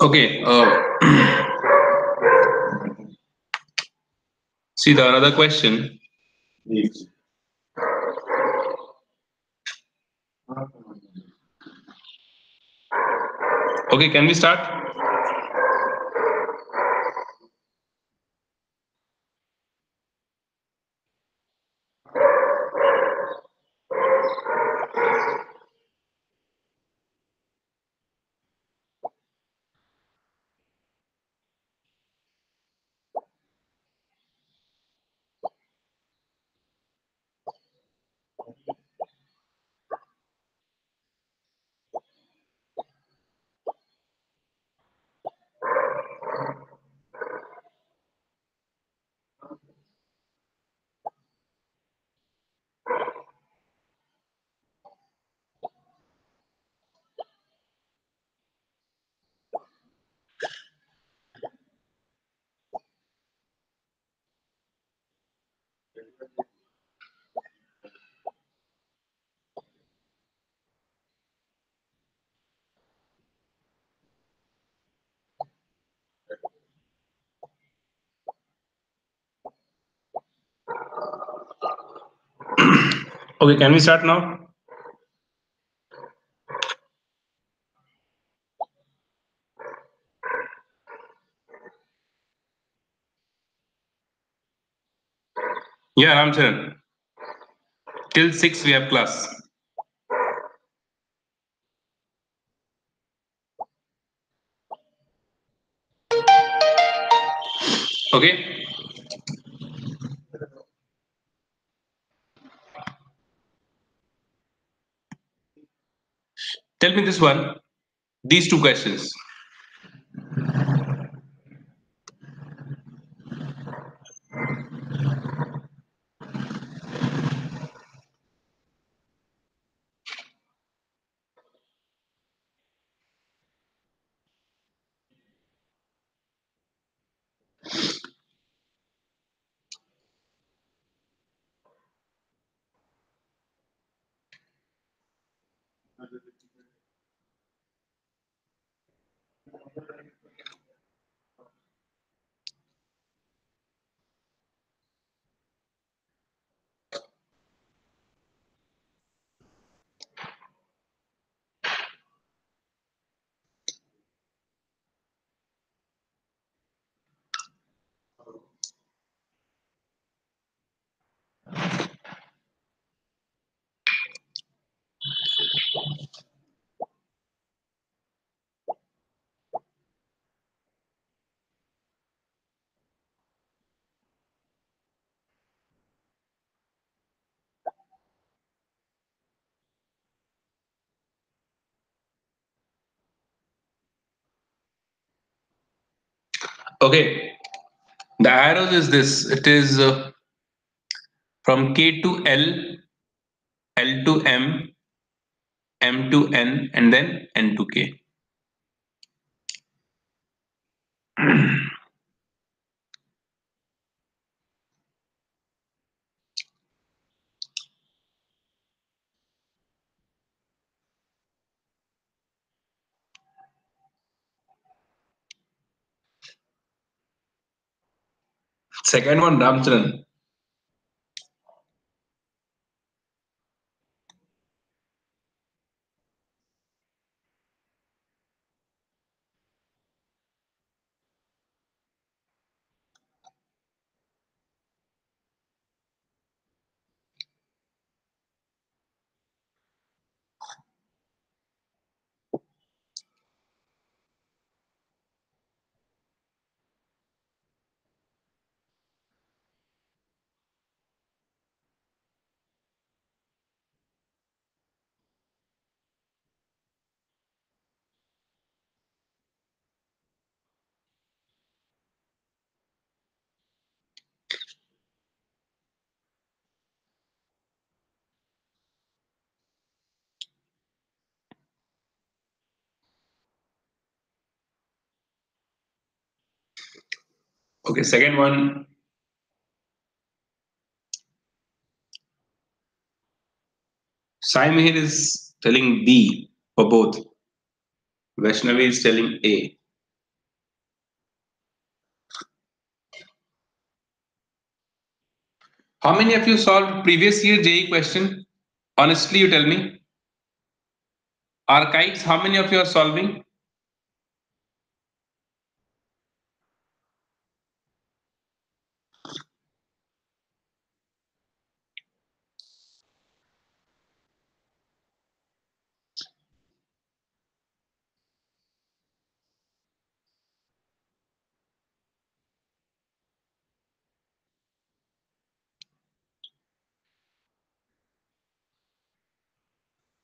Okay. See the another question. Okay, can we start? Okay, can we start now? Yeah, Ramcharan. Till 6 we have class. Okay. Tell me this one. These two questions. Okay. The arrows is this. It is from K to L, L to M, M to N, and then N to K. Second one, Ramcharan. Okay, second one, Saimir is telling B for both. Vaishnavi is telling A. How many of you solved previous year JE question? Honestly, you tell me. Archives, how many of you are solving?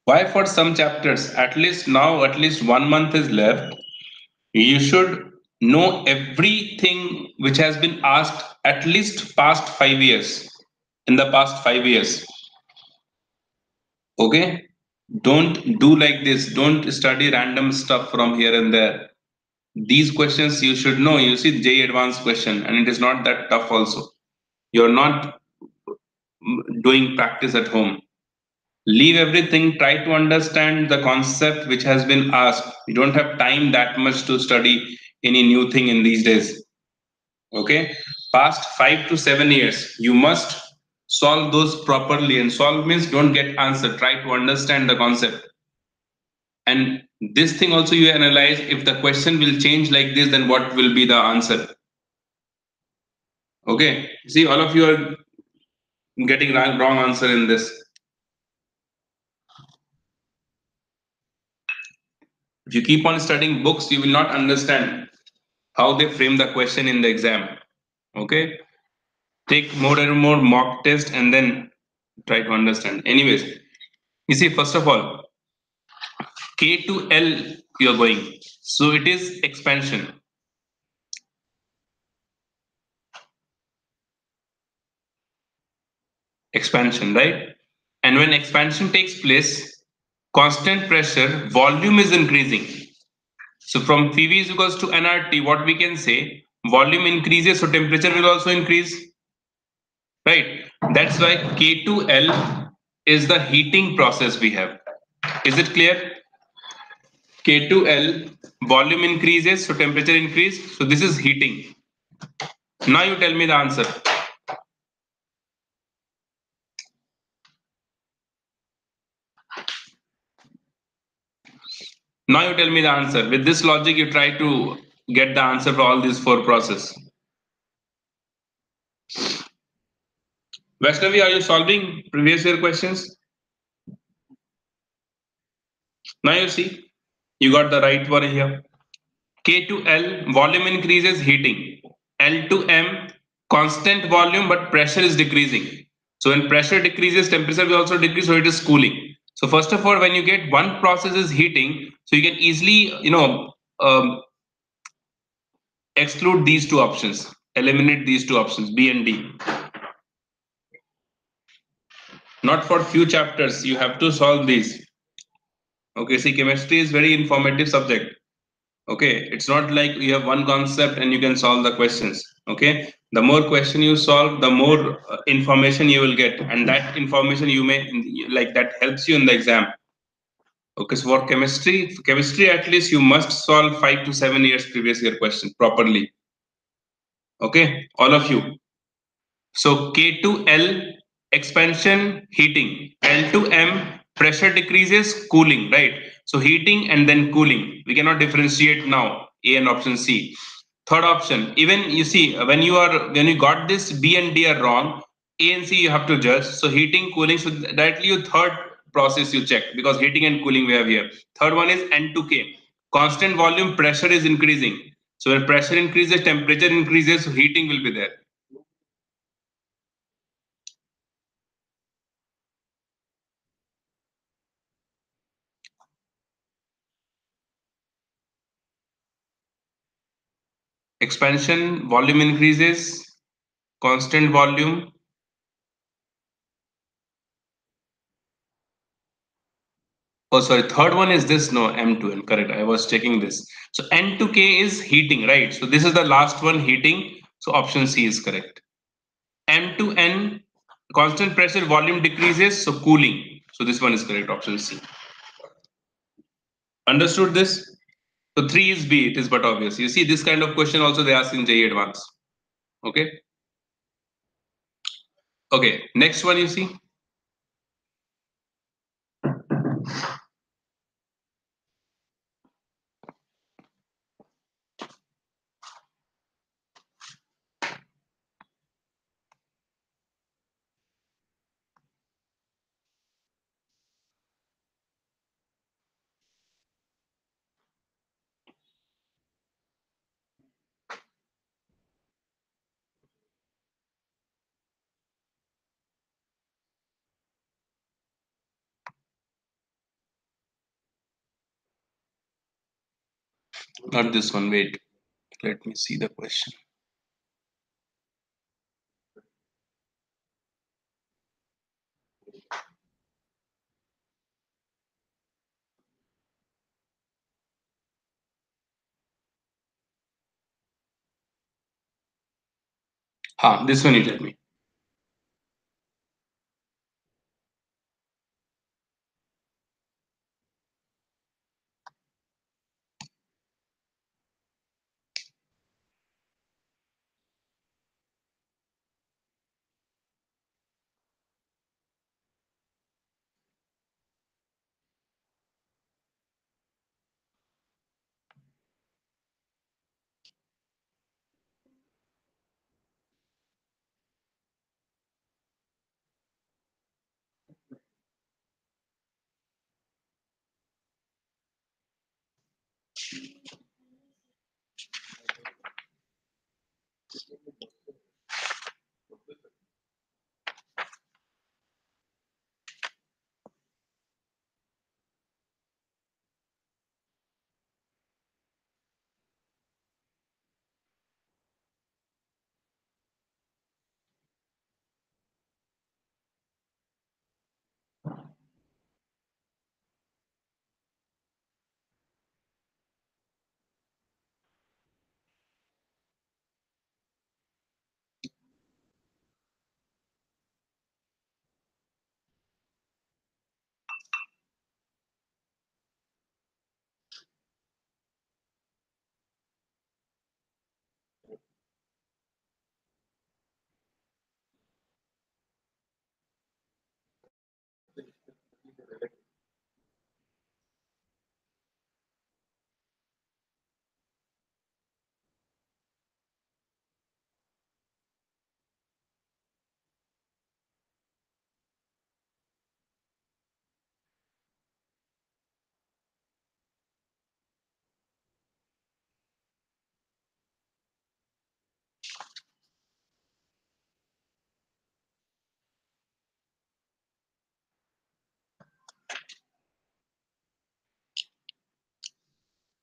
Why for some chapters? At least now, at least 1 month is left. You should know everything which has been asked at least past 5 years. In the past 5 years. Okay? Don't do like this. Don't study random stuff from here and there. These questions you should know. You see J advanced question, and it is not that tough also. You're not doing practice at home. Leave everything, try to understand the concept which has been asked. You don't have time that much to study any new thing in these days. Okay, past 5 to 7 years, you must solve those properly. And solve means don't get answer, try to understand the concept. And this thing also you analyze, if the question will change like this, then what will be the answer? Okay, see, all of you are getting wrong answer in this. If you keep on studying books, you will not understand how they frame the question in the exam. Okay, take more and more mock test and then try to understand. Anyways, you see, first of all, K to L you are going. So it is expansion. Expansion, right? And when expansion takes place, constant pressure, volume is increasing. So from PV is equals to nRT, what we can say, volume increases, so temperature will also increase, right? That's why K to L is the heating process we have. Is it clear? K to L, volume increases, so temperature increase. So this is heating. Now you tell me the answer. Now you tell me the answer. With this logic, you try to get the answer for all these four processes. Vaishnavi, are you solving previous year questions? Now you see, you got the right one here. K to L, volume increases, heating. L to M, constant volume, but pressure is decreasing. So when pressure decreases, temperature will also decrease, so it is cooling. So first of all, when you get one process is heating, so you can easily, exclude these two options, eliminate these two options, B and D. Not for few chapters, you have to solve these. Okay, see, chemistry is very informative subject. Okay, it's not like you have one concept and you can solve the questions. Okay, the more question you solve, the more information you will get, and that information you may like that helps you in the exam. Okay, so for chemistry at least you must solve 5 to 7 years previous year question properly. Okay, all of you. So K to L, expansion, heating. L to M, pressure decreases, cooling, right? So heating and then cooling. We cannot differentiate now, A and option C. Third option, even you see, when you got this B and D are wrong, A and C you have to judge. So heating, cooling, so directly your third process you check, because heating and cooling we have here. Third one is N to K. Constant volume, pressure is increasing. So when pressure increases, temperature increases, so heating will be there. Expansion, volume increases, constant volume. Oh, sorry, third one is this, no, M to N, correct. I was checking this. So N to K is heating, right? So this is the last one, heating. So option C is correct. M to N, constant pressure, volume decreases, so cooling. So this one is correct, option C. Understood this? So 3 is B, it is but obvious. You see, this kind of question also they ask in JEE Advanced. Okay. Okay, next one you see. Not this one, wait. Let me see the question. This one you tell me.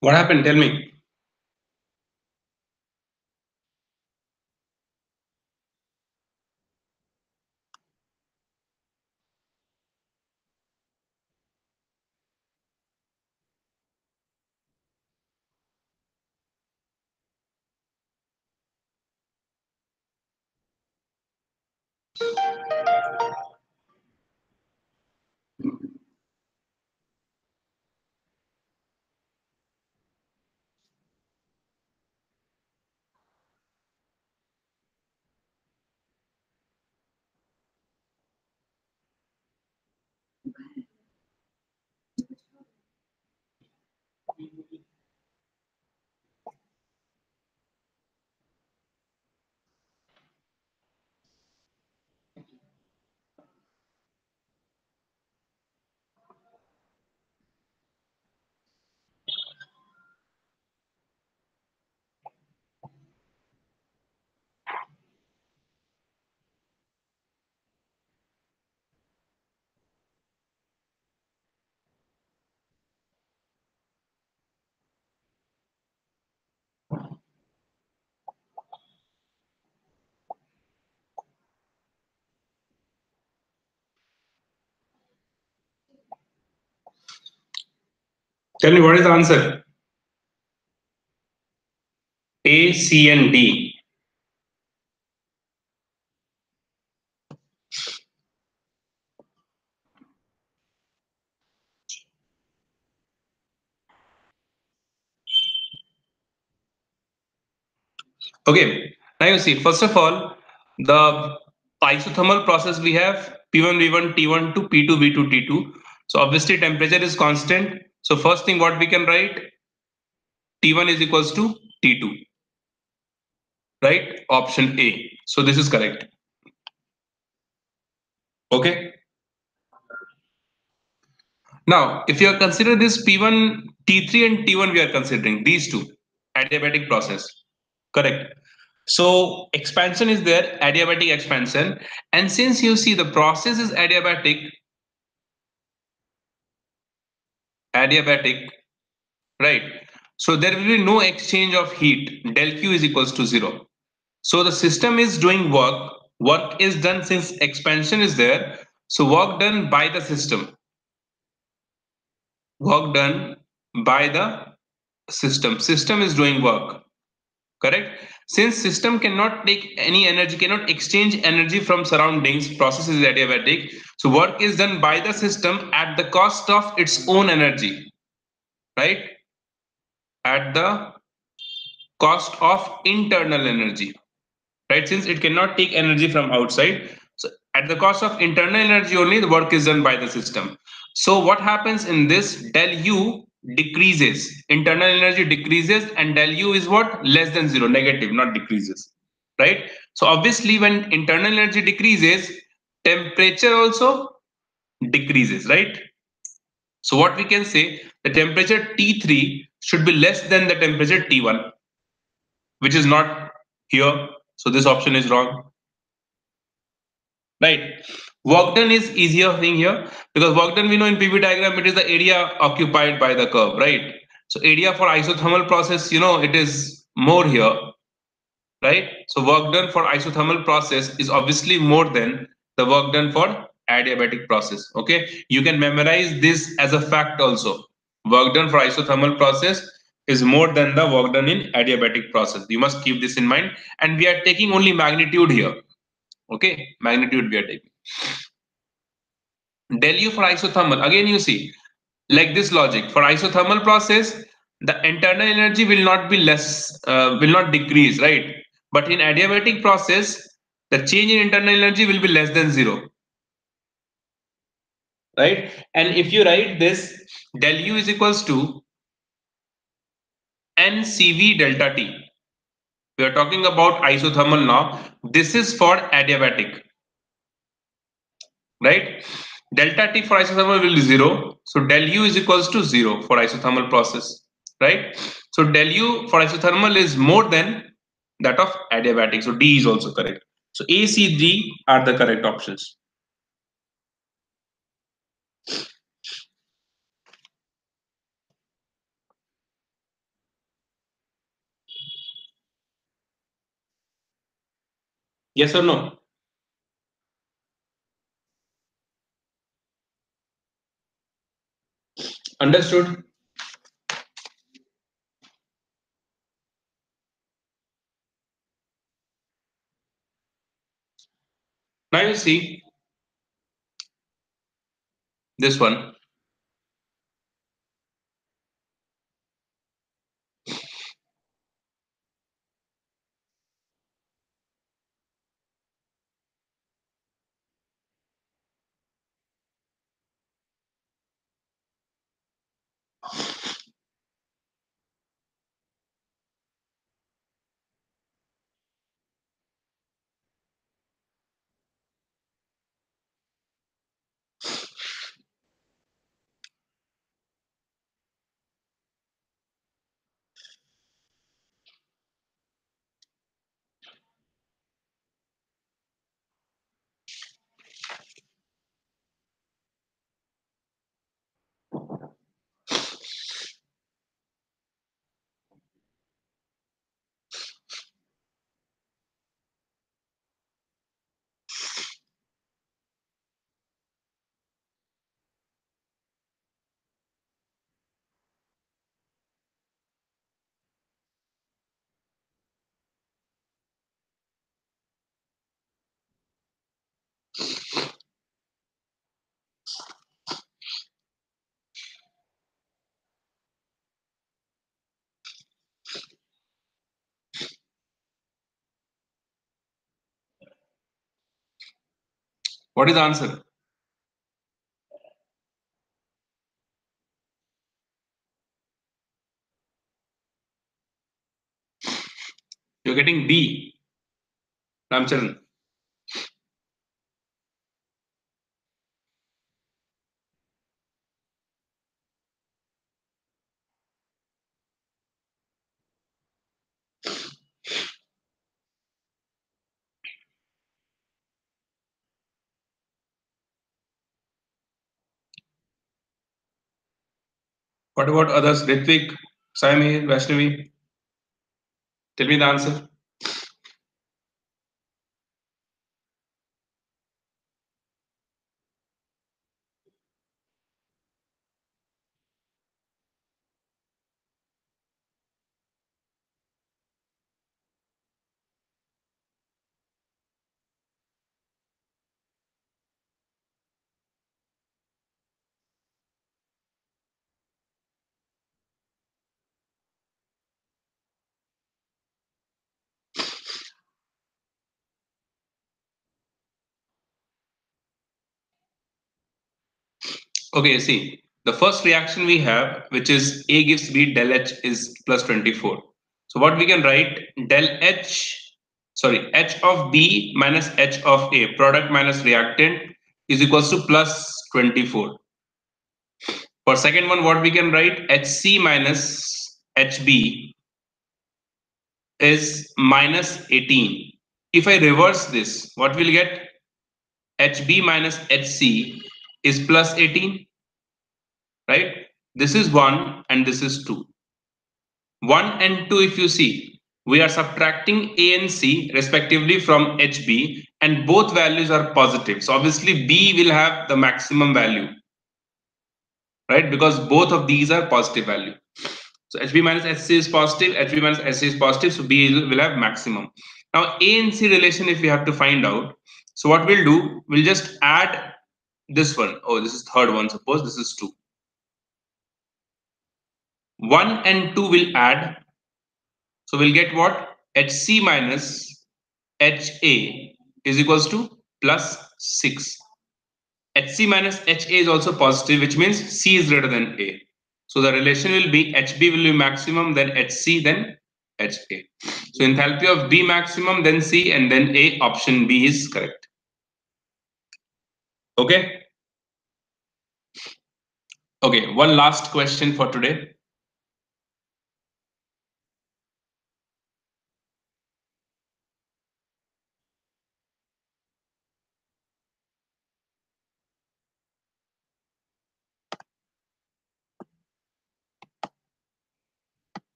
What happened? Tell me. Tell me what is the answer? A, C, and D. Okay, now you see, first of all, the isothermal process we have P1 V1 T1 to P2 V2 T2. So obviously temperature is constant. So first thing what we can write, T1 is equals to T2, right? Option A. So this is correct. Okay. Now, if you are considering this P1, T3 and T1, we are considering these two adiabatic process. Correct. So expansion is there, adiabatic expansion, and since you see the process is adiabatic, right? So there will be no exchange of heat. Del Q is equals to zero. So the system is doing work. Work is done since expansion is there. So work done by the system. Work done by the system. System is doing work. Correct. Since system cannot take any energy, cannot exchange energy from surroundings, process is adiabatic. So work is done by the system at the cost of its own energy, right? At the cost of internal energy, right? Since it cannot take energy from outside, so at the cost of internal energy only, the work is done by the system. So what happens in this, del U decreases, internal energy decreases, and del U is what, less than zero, negative, not decreases, right? So obviously when internal energy decreases, temperature also decreases, right? So what we can say, the temperature T3 should be less than the temperature T1, which is not here. So this option is wrong. Right. Work done is easier thing here, because work done we know in PV diagram it is the area occupied by the curve, right? So area for isothermal process, it is more here, right? So work done for isothermal process is obviously more than the work done for adiabatic process. Okay, you can memorize this as a fact also. Work done for isothermal process is more than the work done in adiabatic process. You must keep this in mind, and we are taking only magnitude here. Okay, magnitude we are taking. Del U for isothermal, again you see, like this logic, for isothermal process, the internal energy will not be less, will not decrease, right? But in adiabatic process, the change in internal energy will be less than zero, right? And if you write this, del U is equals to NCV delta T. We are talking about isothermal now. This is for adiabatic, right? Delta T for isothermal will be zero. So del U is equals to zero for isothermal process, right? So del U for isothermal is more than that of adiabatic. So D is also correct. So A, C, D are the correct options. Yes or no? Understood? Now you see this one. What is the answer? You're getting B, Ramcharan. What about others? Ritvik, Saimi, Vaishnavi? Tell me the answer. Okay, see, the first reaction we have, which is A gives B, del H is plus 24. So what we can write, del H, sorry, H of B minus H of A, product minus reactant, is equals to plus 24. For second one, what we can write, HC minus HB is minus 18. If I reverse this, what we'll get, HB minus HC is plus 18, right? This is 1 and this is 2. 1 and 2, if you see, we are subtracting A and C respectively from HB, and both values are positive. So obviously B will have the maximum value, right? Because both of these are positive value. So HB minus HC is positive, HB minus HC is positive, so B will have maximum. Now A and C relation, if we have to find out, so what we'll do, we'll just add this one. Oh, this is third one, suppose this is 2. 1 and 2 will add, so we'll get what? HC minus HA is equals to plus 6. HC minus HA is also positive, which means C is greater than A. So the relation will be HB will be maximum, then HC, then HA. So enthalpy of B maximum, then C, and then A. Option B is correct. Okay. Okay. One last question for today.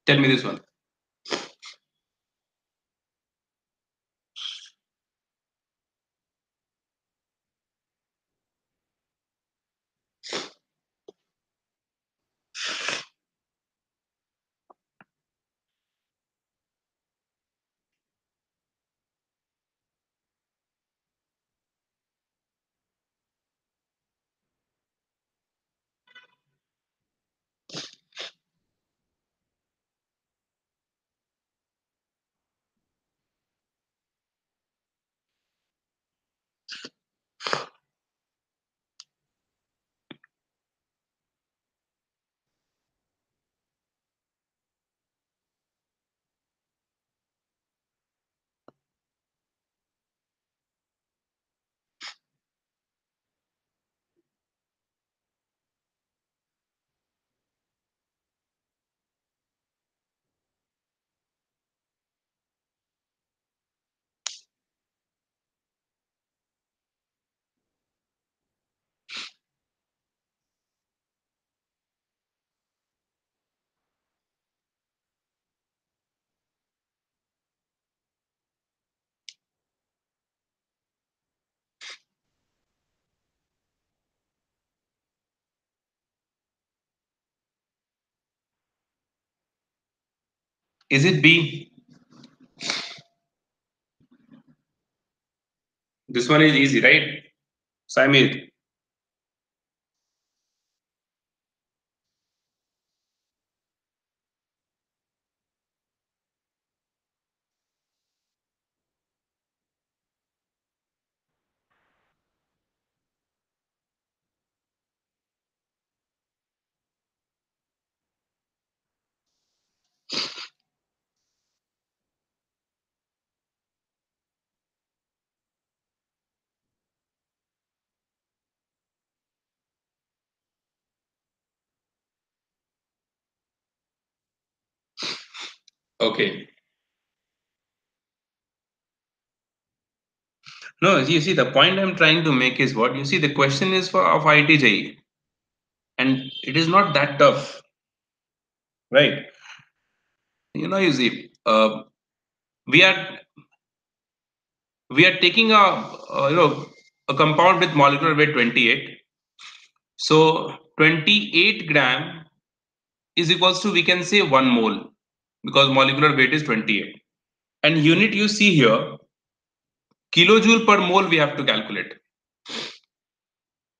Tell me this one. Is it B? This one is easy, right? Samir. Okay. No, you see, the point I'm trying to make is what you see. The question is for of ITJ, and it is not that tough, right? You see, we are we are taking a compound with molecular weight 28. So 28 gram is equals to, we can say, 1 mole, because molecular weight is 28. And unit you see here, kilojoule per mole, we have to calculate,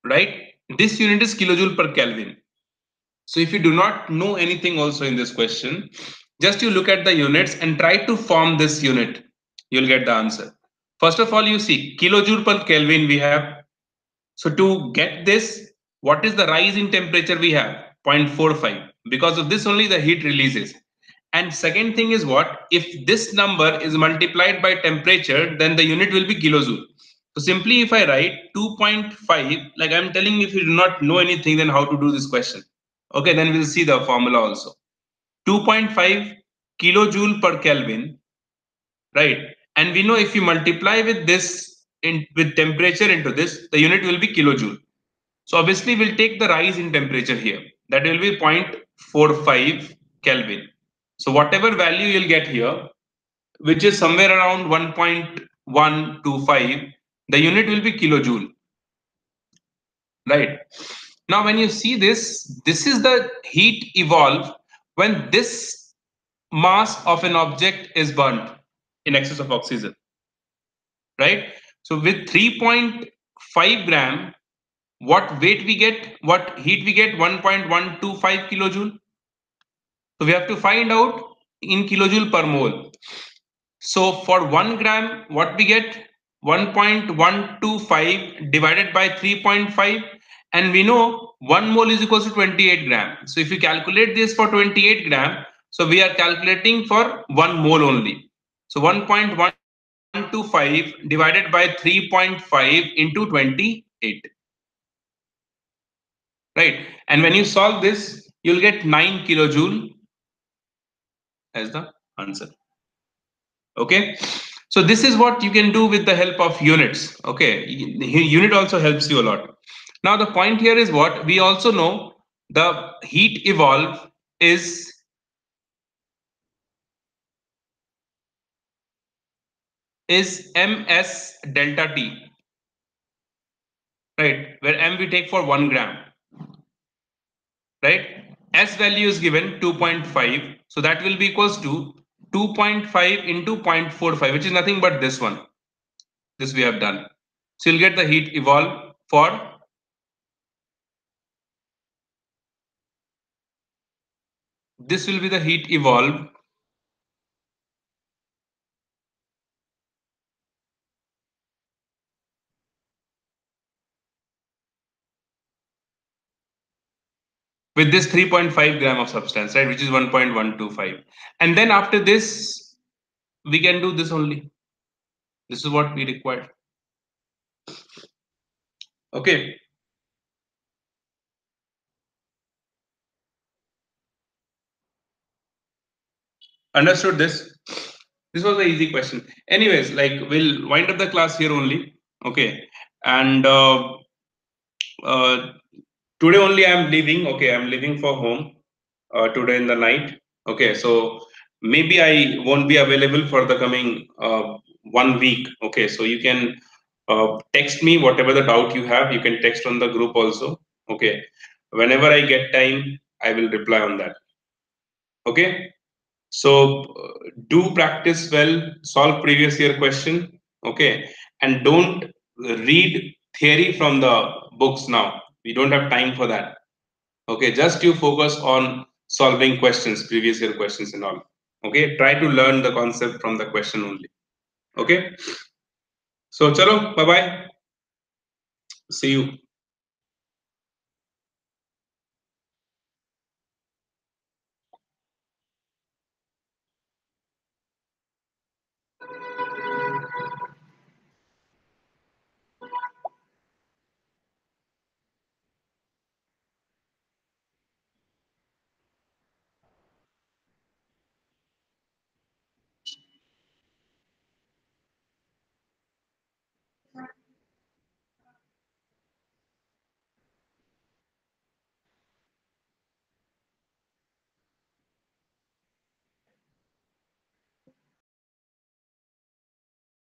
right? This unit is kilojoule per Kelvin. So if you do not know anything also in this question, just you look at the units and try to form this unit, you'll get the answer. First of all, you see kilojoule per Kelvin we have. So to get this, what is the rise in temperature we have? 0.45. Because of this only the heat releases. And second thing is what? If this number is multiplied by temperature, then the unit will be kilojoule. So simply if I write 2.5, like I'm telling you, if you do not know anything, then how to do this question? Okay, then we'll see the formula also. 2.5 kilojoule per Kelvin, right? And we know if you multiply with this with temperature into this, the unit will be kilojoule. So obviously we'll take the rise in temperature here. That will be 0.45 Kelvin. So whatever value you'll get here, which is somewhere around 1.125, the unit will be kilojoule, right? Now when you see this, this is the heat evolve when this mass of an object is burnt in excess of oxygen, right? So with 3.5 gram, what weight we get, what heat we get? 1.125 kilojoule. So we have to find out in kilojoule per mole. So for 1 gram, what we get? 1.125 divided by 3.5, and we know 1 mole is equals to 28 gram. So if you calculate this for 28 gram, so we are calculating for 1 mole only. So 1.125 divided by 3.5 into 28, right? And when you solve this, you'll get 9 kilojoule as the answer. Okay, so this is what you can do with the help of units. Okay, unit also helps you a lot. Now the point here is what we also know, the heat evolve is ms delta t, right? Where m we take for 1 gram, right? S value is given 2.5, so that will be equals to 2.5 into 0.45, which is nothing but this one. This we have done. So you'll get the heat evolve for, this will be the heat evolve with this 3.5 gram of substance, right, which is 1.125. And then after this, we can do this only. This is what we required. Okay, understood this? This was the easy question. Anyways, like we'll wind up the class here only. Okay, and uh, today only I'm leaving. Okay, I'm leaving for home today in the night. Okay, so maybe I won't be available for the coming 1 week. Okay, so you can text me whatever the doubt you have. You can text on the group also. Okay, whenever I get time, I will reply on that. Okay, so do practice well, solve previous year question. Okay, and don't read theory from the books now. We don't have time for that. Okay, just you focus on solving questions, previous year questions and all. Okay, try to learn the concept from the question only. Okay, so chalo, bye bye. See you.